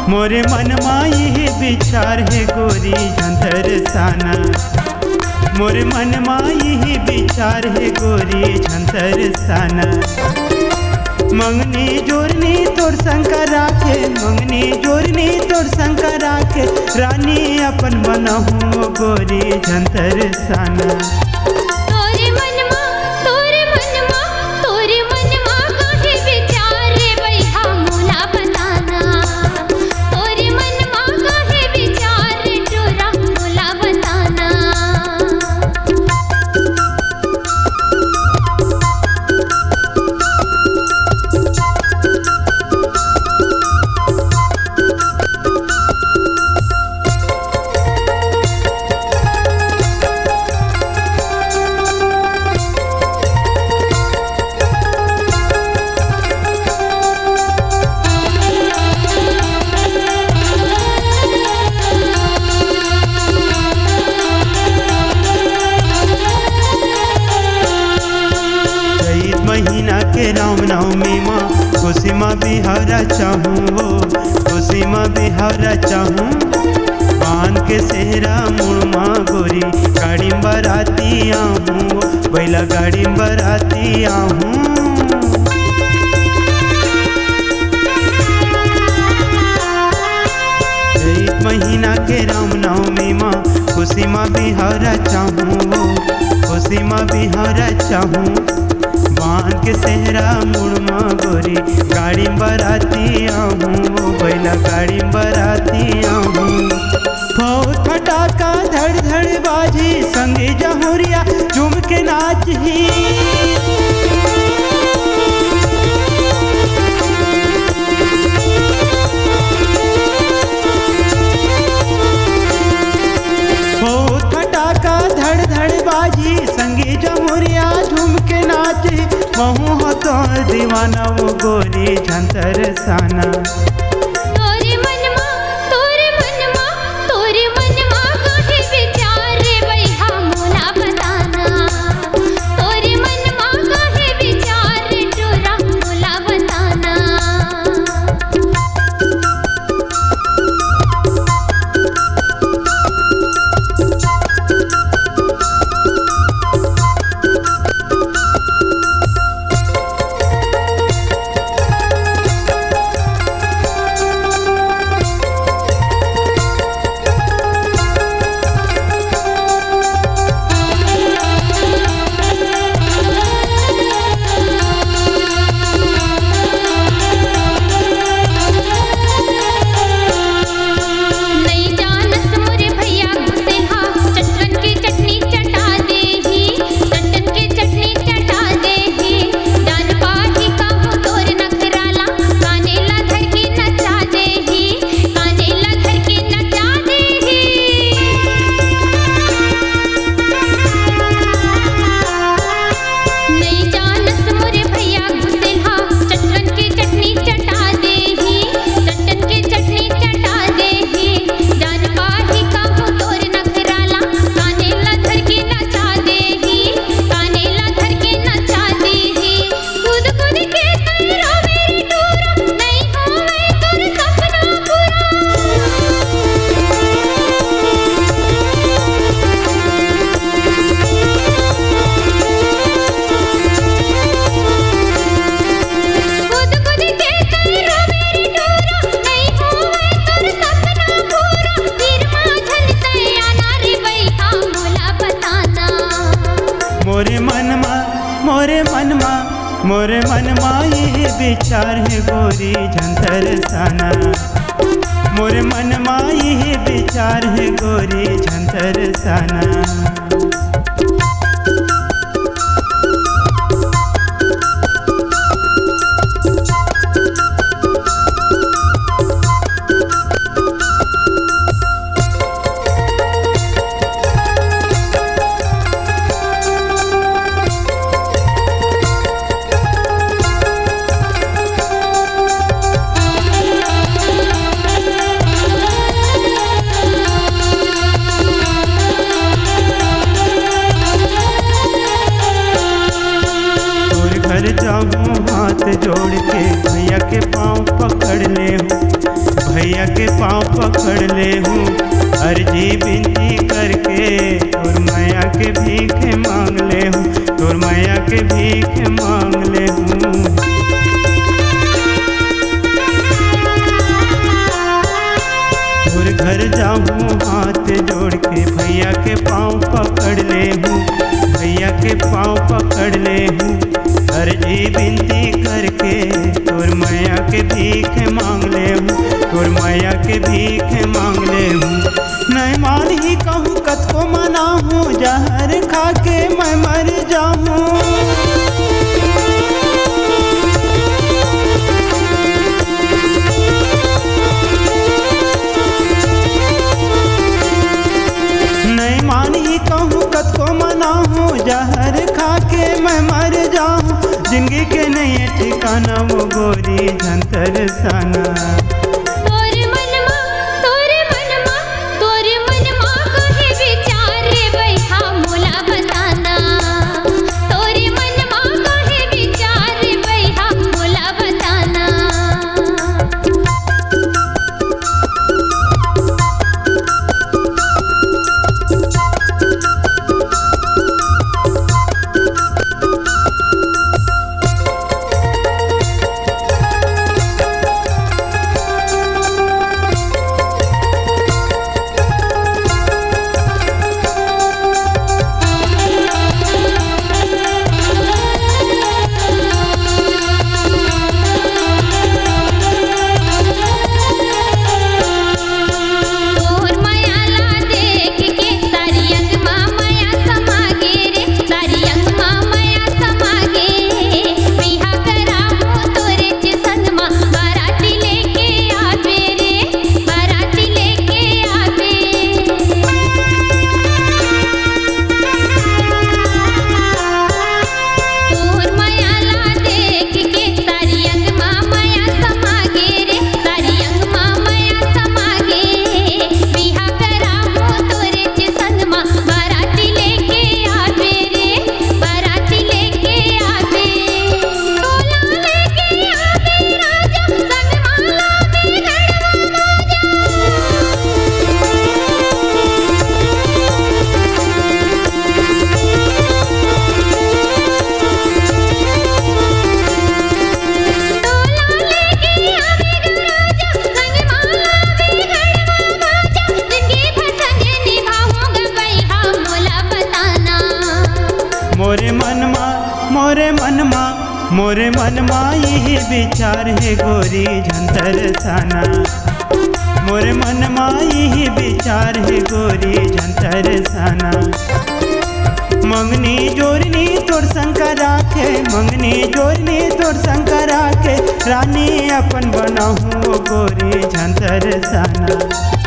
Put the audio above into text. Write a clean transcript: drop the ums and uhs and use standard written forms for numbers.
मोरे मनमा यही विचार है गोरी झंझर साना। मोरे मनमा यही विचार है गोरी झंझर साना। मंगनी जोरनी तोर शंकर राखे, मंगनी जोरनी तोर शंकर राखे, रानी अपन बनहूँ गोरी झंझर साना। महीना के राम नवमी माँ खुशी माँ बिहारा चाहूँ, वो खुशी माँ बिहारा चाहूँ। बांध के सेहरा मुड़ माँ गोरी गाड़ी में बराती आहूँ, बैला गाड़ी में बराती आहूँ। महीना के राम नवमी माँ खुशी माँ बिहारा चाहूँ, वो खुशी माँ बिहारा चाहूँ। बांध के सेहरा मुड़मा गोरी गाड़ी बराती आहूँ, बैला गाड़ी बराती आहूँ। बहुत फटाका धड़ धड़ बाजी संगे जहुरिया झूम के नाची। बहुत फटाका धड़ धड़ बाजी संगे जमुरिया झूम के नाची। महू हो तो दीवाना वो गोरी झंझर साना। विचार है गोरी झंतर साना। मोर मन माँ यही विचार है गोरी झंतर साना। जाऊँ हाथ जोड़ के भैया के पाँव पकड़ ले हूँ, भैया के पाँव पकड़ ले हूँ। अर्जी विनती करके तोर मैया के भीख मांग ले हूँ, तोर मैया के भीख मांग ले हूँ। तोर घर जाऊँ हाथ जोड़ के भैया के पाँव पकड़ ले हूँ, भैया के पाँव पकड़ ले हूँ। अर्जी विनती करके तोर मैया के भीख मांग ले हूँ, तोर मैया के भीख मांग ले हूँ। नहीं मान ही कहूँ कत को मना हूँ, जहर खा के मैं मर जाऊँ। नहीं मान ही कहूँ कत को मना हूँ, जहर खा के मैं मर जाऊँ। जिंदगी के नहीं ठिकाना वो गोरी झंतर साना। तोरे मन माँ कहे विचार रे बैठा मोला बताना। तोरे मन माँ कहे विचार रे बैठा मोला बताना। मोरे मन माँ यही विचार है गोरी झंतर साना। मोरे मन माँ यही विचार है गोरी झंतर साना। मंगनी जोरनी तोर शंकरा के, मंगनी जोरनी तोर शंकरा के, रानी अपन बनाऊँ गोरी झंतर साना।